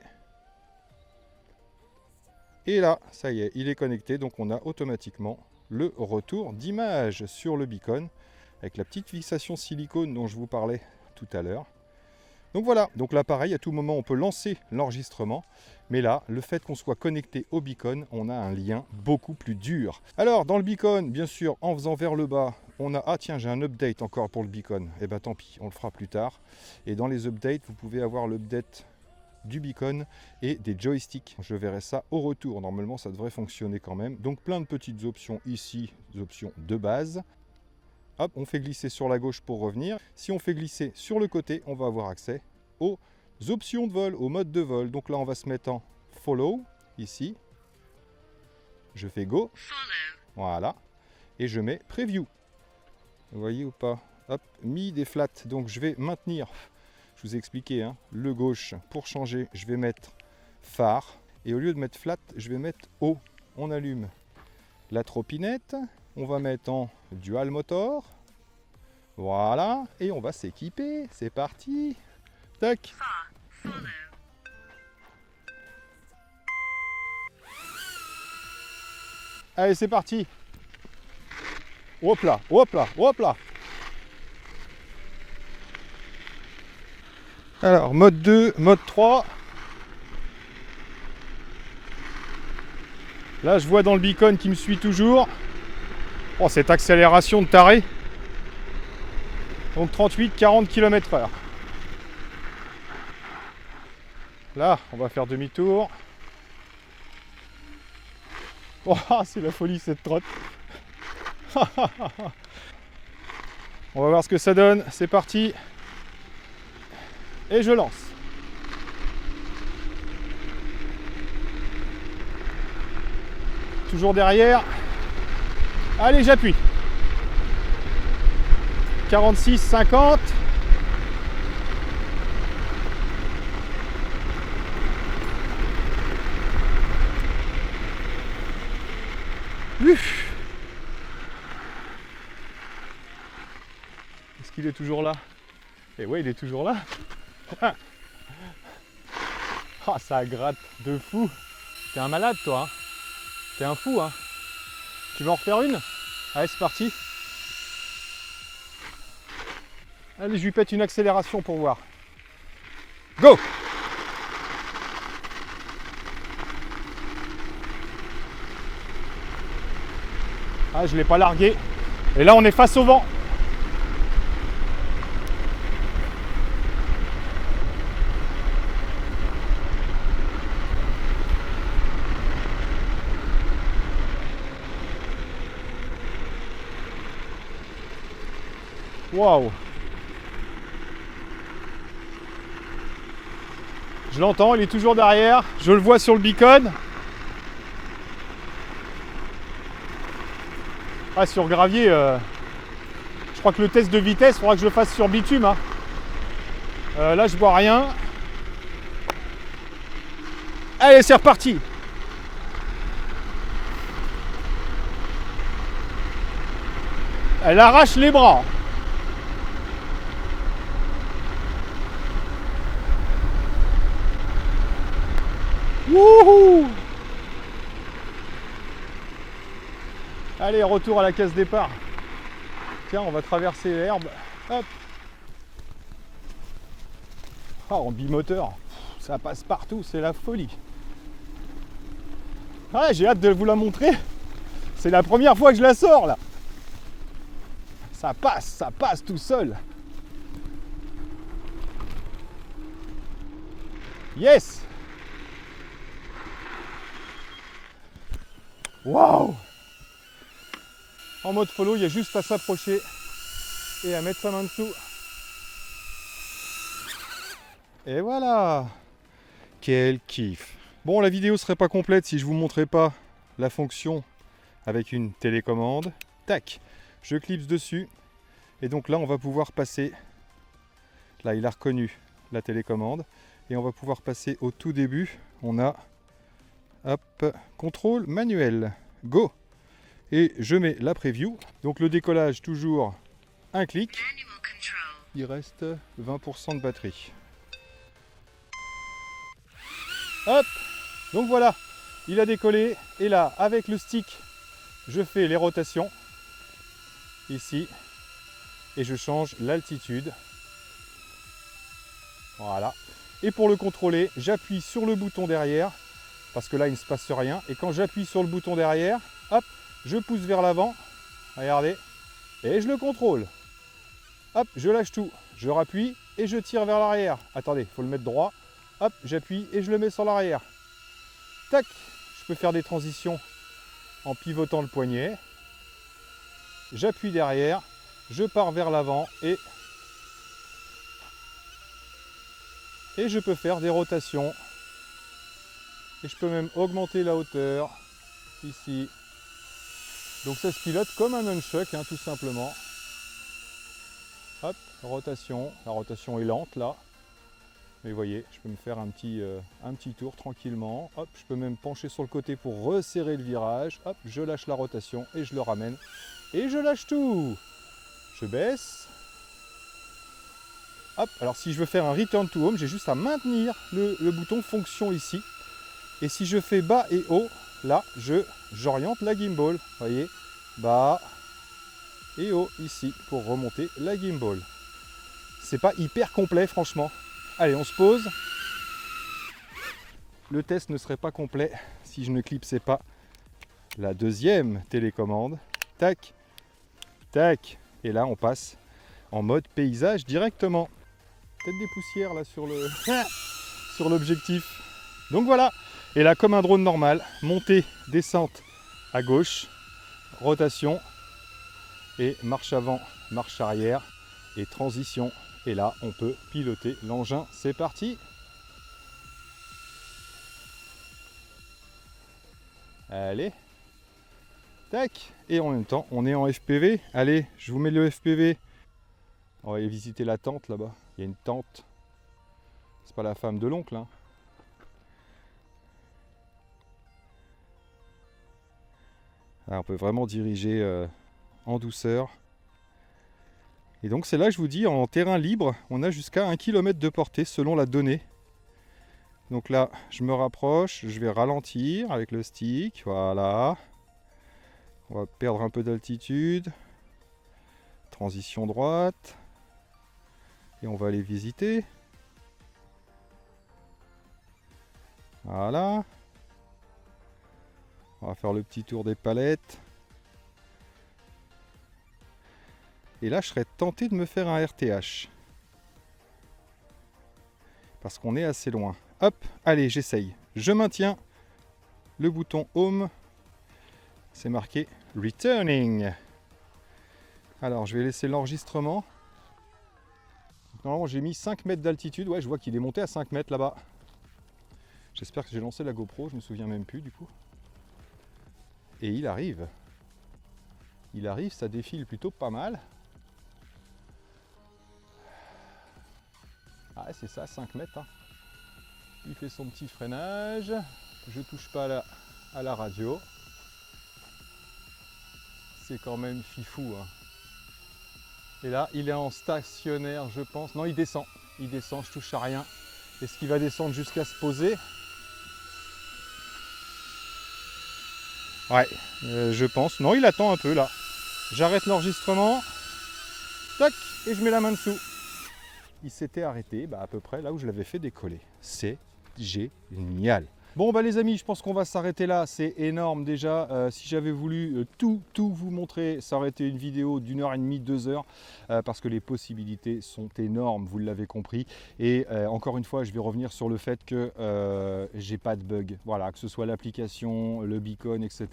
Et là, ça y est, il est connecté. Donc, on a automatiquement le retour d'image sur le beacon avec la petite fixation silicone dont je vous parlais tout à l'heure. Donc voilà, donc là pareil, à tout moment on peut lancer l'enregistrement Mais là, le fait qu'on soit connecté au beacon, on a un lien beaucoup plus dur. Alors, dans le beacon, bien sûr, en faisant vers le bas, on a... Ah tiens, j'ai un update encore pour le beacon. Eh bien tant pis, on le fera plus tard. Et dans les updates, vous pouvez avoir l'update du beacon et des joysticks. Je verrai ça au retour. Normalement, ça devrait fonctionner quand même. Donc plein de petites options ici, des options de base. Hop, on fait glisser sur la gauche pour revenir. Si on fait glisser sur le côté, on va avoir accès aux options de vol, au mode de vol. Donc là, on va se mettre en follow, ici. Je fais go. Voilà. Et je mets preview. Vous voyez ou pas? Hop, mis des flats. Donc je vais maintenir, je vous ai expliqué, hein, le gauche. Pour changer, je vais mettre phare. Et au lieu de mettre flat, je vais mettre haut. On allume la trottinette. On va mettre en dual motor. Voilà. Et on va s'équiper. C'est parti. Tac. Allez, c'est parti. Hop là, hop là, hop là. Alors, mode 2, mode 3. Là, je vois dans le beacon qui me suit toujours. Oh, cette accélération de taré. Donc 38-40 km/h. Là, on va faire demi-tour. Oh, c'est la folie cette trotte. On va voir ce que ça donne. C'est parti. Et je lance. Toujours derrière. Allez, j'appuie. 46, 50. Est-ce qu'il est toujours là? Eh ouais, il est toujours là. Ah, ça gratte de fou. T'es un malade, toi. Hein. T'es un fou, hein. Tu veux en refaire une? Allez, c'est parti. Allez, je lui pète une accélération pour voir. Go! Ah, je ne l'ai pas largué. Et là, on est face au vent. Waouh! Je l'entends, il est toujours derrière. Je le vois sur le beacon. Ah, sur gravier, je crois que le test de vitesse, il faudra que je le fasse sur bitume. Hein. Là, je vois rien. Allez, c'est reparti. Elle arrache les bras. Wouhou! Allez, retour à la case départ. Tiens, on va traverser l'herbe. Hop. Ah, en bimoteur. Ça passe partout, c'est la folie. Ouais, j'ai hâte de vous la montrer. C'est la première fois que je la sors là. Ça passe tout seul. Yes! Waouh! En mode follow, il y a juste à s'approcher et à mettre sa main dessous. Et voilà! Quel kiff! Bon, la vidéo serait pas complète si je vous montrais pas la fonction avec une télécommande. Tac! Je clipse dessus. Et donc là, on va pouvoir passer. Là, il a reconnu la télécommande. Et on va pouvoir passer au tout début. On a, hop, contrôle manuel. Go! Et je mets la preview. Donc le décollage, toujours un clic. Il reste 20% de batterie. Hop! Donc voilà, il a décollé. Et là, avec le stick, je fais les rotations. Ici. Et je change l'altitude. Voilà. Et pour le contrôler, j'appuie sur le bouton derrière, parce que là il ne se passe rien. Et quand j'appuie sur le bouton derrière, hop, je pousse vers l'avant, regardez, et je le contrôle. Hop, je lâche tout, je rappuie et je tire vers l'arrière. Attendez, il faut le mettre droit. Hop, j'appuie et je le mets sur l'arrière. Tac, je peux faire des transitions en pivotant le poignet. J'appuie derrière, je pars vers l'avant et je peux faire des rotations. Et je peux même augmenter la hauteur ici. Donc ça se pilote comme un nunchuck, hein, tout simplement. Hop, rotation. La rotation est lente là. Mais vous voyez, je peux me faire un petit tour tranquillement. Hop, je peux même pencher sur le côté pour resserrer le virage. Hop, je lâche la rotation et je le ramène. Et je lâche tout. Je baisse. Hop, alors si je veux faire un return to home, j'ai juste à maintenir le bouton fonction ici. Et si je fais bas et haut, là, j'oriente la gimbal. Vous voyez, bas et haut ici pour remonter la gimbal. C'est pas hyper complet, franchement. Allez, on se pose. Le test ne serait pas complet si je ne clipsais pas la deuxième télécommande. Tac, tac. Et là, on passe en mode paysage directement. Peut-être des poussières là sur l'objectif. Donc voilà. Et là, comme un drone normal, montée, descente à gauche, rotation et marche avant, marche arrière et transition. Et là, on peut piloter l'engin. C'est parti. Allez. Tac. Et en même temps, on est en FPV. Allez, je vous mets le FPV. On va aller visiter la tente là-bas. Il y a une tente. C'est pas la femme de l'oncle, hein. Alors, on peut vraiment diriger en douceur. Et donc c'est là que je vous dis, en terrain libre, on a jusqu'à 1 km de portée selon la donnée. Donc là, je me rapproche, je vais ralentir avec le stick, voilà. On va perdre un peu d'altitude. Transition droite. Et on va aller visiter. Voilà. On va faire le petit tour des palettes. Et là, je serais tenté de me faire un RTH. Parce qu'on est assez loin. Hop, allez, j'essaye. Je maintiens le bouton Home. C'est marqué Returning. Alors, je vais laisser l'enregistrement. Normalement, j'ai mis 5 mètres d'altitude. Ouais, je vois qu'il est monté à 5 mètres là-bas. J'espère que j'ai lancé la GoPro. Je me souviens même plus du coup. Et il arrive. Il arrive, ça défile plutôt pas mal. Ah, c'est ça, 5 mètres. Hein. Il fait son petit freinage. Je touche pas à la radio. C'est quand même fifou. Hein. Et là, il est en stationnaire, je pense. Non, il descend. Il descend, je touche à rien. Est-ce qu'il va descendre jusqu'à se poser? Ouais, je pense. Non, il attend un peu là. J'arrête l'enregistrement. Tac, et je mets la main dessous. Il s'était arrêté à peu près là où je l'avais fait décoller. C'est génial. Bon les amis, je pense qu'on va s'arrêter là, c'est énorme déjà. Si j'avais voulu tout vous montrer, ça aurait été une vidéo d'1h30, 2 heures, parce que les possibilités sont énormes, vous l'avez compris. Et encore une fois, je vais revenir sur le fait que j'ai pas de bug. Voilà, que ce soit l'application, le beacon, etc.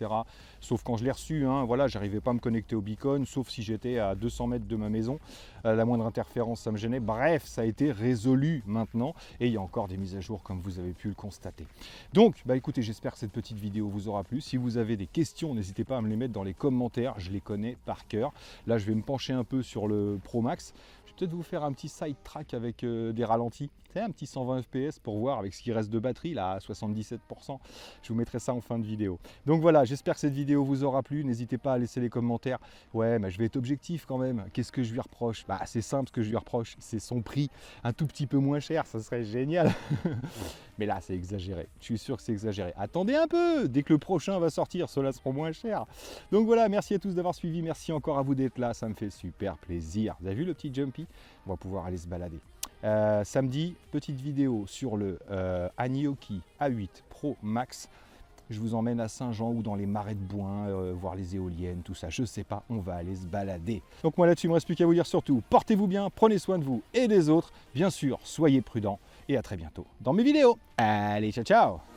Sauf quand je l'ai reçu, hein, voilà, j'arrivais pas à me connecter au beacon, sauf si j'étais à 200 mètres de ma maison. La moindre interférence, ça me gênait. Bref, ça a été résolu maintenant. Et il y a encore des mises à jour, comme vous avez pu le constater. Donc, écoutez, j'espère que cette petite vidéo vous aura plu. Si vous avez des questions, n'hésitez pas à me les mettre dans les commentaires. Je les connais par cœur. Là, je vais me pencher un peu sur le Pro Max. Je vais peut-être vous faire un petit side track avec des ralentis. Un petit 120 fps pour voir avec ce qui reste de batterie, là, à 77%. Je vous mettrai ça en fin de vidéo. Donc voilà, j'espère que cette vidéo vous aura plu. N'hésitez pas à laisser les commentaires. Ouais, mais je vais être objectif quand même. Qu'est-ce que je lui reproche? C'est simple, ce que je lui reproche, c'est son prix un tout petit peu moins cher. Ça serait génial. Mais là, c'est exagéré. Je suis sûr que c'est exagéré. Attendez un peu. Dès que le prochain va sortir, ceux-là seront moins chers. Donc voilà, merci à tous d'avoir suivi. Merci encore à vous d'être là. Ça me fait super plaisir. Vous avez vu le petit jumpy? On va pouvoir aller se balader. Samedi, petite vidéo sur le Anioki A8 Pro Max. Je vous emmène à Saint-Jean ou dans les marais de Bouin, voir les éoliennes, tout ça. Je sais pas, on va aller se balader. Donc moi là-dessus, il ne me reste plus qu'à vous dire surtout, portez-vous bien, prenez soin de vous et des autres. Bien sûr, soyez prudents et à très bientôt dans mes vidéos. Allez, ciao ciao!